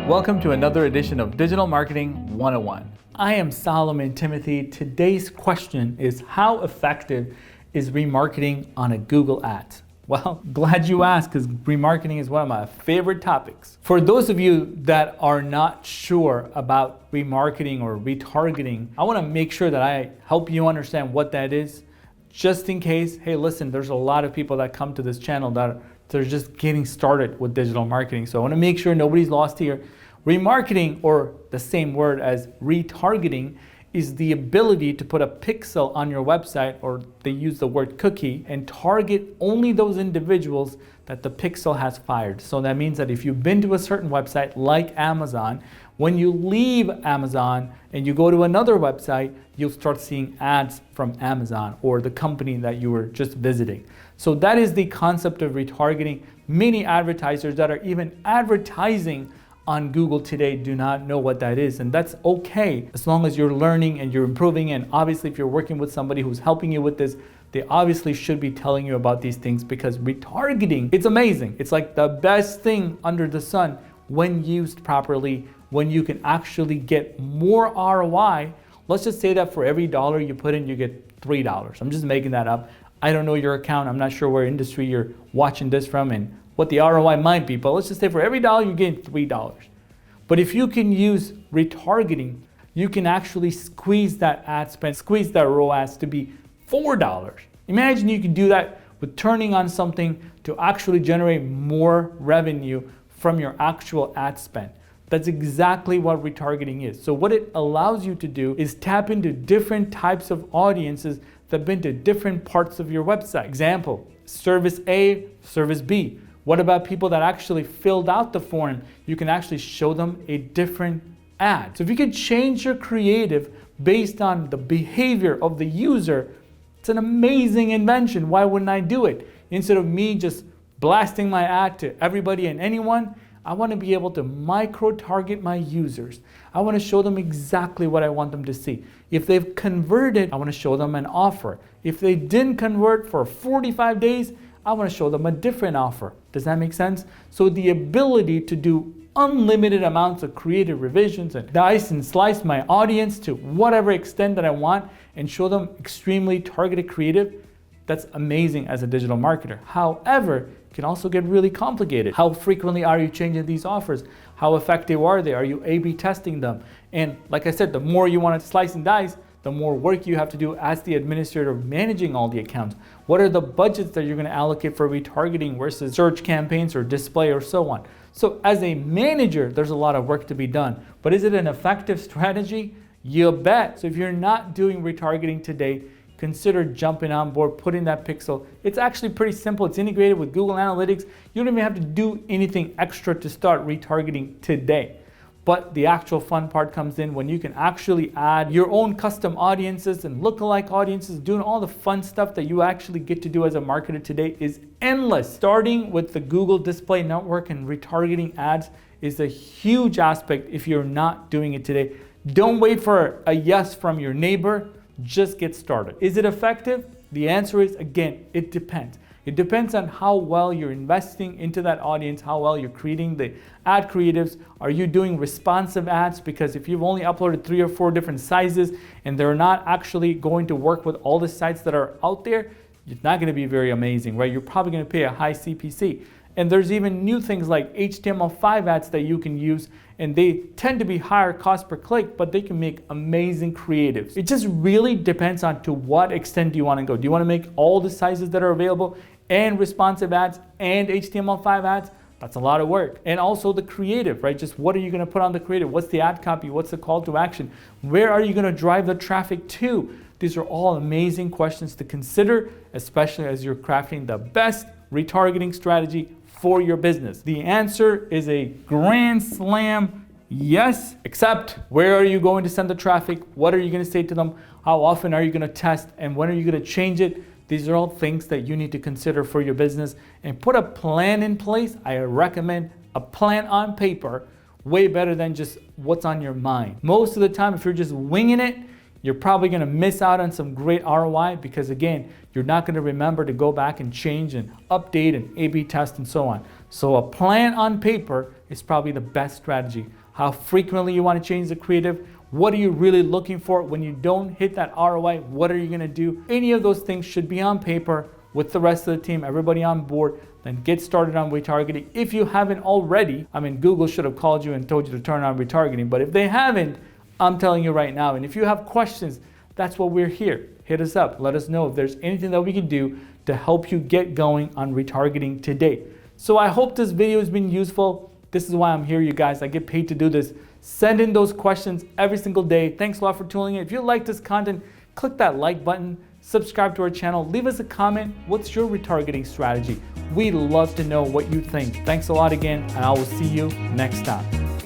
Welcome to another edition of Digital Marketing 101. I am Solomon Timothy. Today's question is, how effective is remarketing on a Google Ads? Well, glad you asked, because remarketing is one of my favorite topics. For those of you that are not sure about remarketing or retargeting, I want to make sure that I help you understand what that is, just in case. Hey, listen, there's a lot of people that come to this channel that they're just getting started with digital marketing. So I want to make sure nobody's lost here. Remarketing, or the same word as retargeting, is the ability to put a pixel on your website, or they use the word cookie, and target only those individuals that the pixel has fired. So that means that if you've been to a certain website like Amazon, when you leave Amazon and you go to another website, you'll start seeing ads from Amazon or the company that you were just visiting. So that is the concept of retargeting. Many advertisers that are even advertising on Google today do not know what that is, and that's okay as long as you're learning and you're improving. And obviously, if you're working with somebody who's helping you with this, they obviously should be telling you about these things, because retargeting, it's amazing. It's like the best thing under the sun when used properly, when you can actually get more ROI. Let's just say that for every dollar you put in, you get $3. I'm just making that up. I don't know your account. I'm not sure where industry you're watching this from and what the ROI might be, but let's just say for every dollar you get $3. But if you can use retargeting, you can actually squeeze that ad spend, squeeze that ROAS to be $4. Imagine you can do that with turning on something to actually generate more revenue from your actual ad spend. That's exactly what retargeting is. So what it allows you to do is tap into different types of audiences that have been to different parts of your website. Example, service A, service B. What about people that actually filled out the form? You can actually show them a different ad. So if you could change your creative based on the behavior of the user, it's an amazing invention. Why wouldn't I do it? Instead of me just blasting my ad to everybody and anyone, I want to be able to micro-target my users. I want to show them exactly what I want them to see. If they've converted, I want to show them an offer. If they didn't convert for 45 days, I want to show them a different offer. Does that make sense? So the ability to do unlimited amounts of creative revisions and dice and slice my audience to whatever extent that I want and show them extremely targeted creative, that's amazing as a digital marketer. However, it can also get really complicated. How frequently are you changing these offers? How effective are they? Are you A/B testing them? And like I said, the more you want to slice and dice, the more work you have to do as the administrator managing all the accounts. What are the budgets that you're going to allocate for retargeting versus search campaigns or display or so on? So as a manager, there's a lot of work to be done. But is it an effective strategy? You bet. So if you're not doing retargeting today, consider jumping on board, putting that pixel. It's actually pretty simple. It's integrated with Google Analytics. You don't even have to do anything extra to start retargeting today. But the actual fun part comes in when you can actually add your own custom audiences and lookalike audiences. Doing all the fun stuff that you actually get to do as a marketer today is endless. Starting with the Google Display Network and retargeting ads is a huge aspect if you're not doing it today. Don't wait for a yes from your neighbor. Just get started. Is it effective? The answer is, again, it depends. It depends on how well you're investing into that audience, how well you're creating the ad creatives. Are you doing responsive ads? Because if you've only uploaded 3 or 4 different sizes and they're not actually going to work with all the sites that are out there, it's not going to be very amazing, right? You're probably going to pay a high CPC. And there's even new things like HTML5 ads that you can use, and they tend to be higher cost per click, but they can make amazing creatives. It just really depends on to what extent do you want to go. Do you want to make all the sizes that are available and responsive ads and HTML5 ads? That's a lot of work. And also the creative, right? Just what are you going to put on the creative? What's the ad copy? What's the call to action? Where are you going to drive the traffic to? These are all amazing questions to consider, especially as you're crafting the best retargeting strategy for your business. The answer is a grand slam yes, except where are you going to send the traffic? What are you going to say to them? How often are you going to test? And when are you going to change it? These are all things that you need to consider for your business and put a plan in place. I recommend a plan on paper, way better than just what's on your mind. Most of the time, if you're just winging it, you're probably going to miss out on some great ROI, because again, you're not going to remember to go back and change and update and A/B test and so on. So a plan on paper is probably the best strategy. How frequently you want to change the creative, what are you really looking for when you don't hit that ROI, what are you going to do? Any of those things should be on paper with the rest of the team, everybody on board. Then get started on retargeting. If you haven't already, I mean, Google should have called you and told you to turn on retargeting, but if they haven't, I'm telling you right now. And if you have questions, that's what we're here. Hit us up. Let us know if there's anything that we can do to help you get going on retargeting today. So I hope this video has been useful. This is why I'm here, you guys. I get paid to do this. Send in those questions every single day. Thanks a lot for tuning in. If you like this content, click that like button, subscribe to our channel, leave us a comment. What's your retargeting strategy? We'd love to know what you think. Thanks a lot again, and I will see you next time.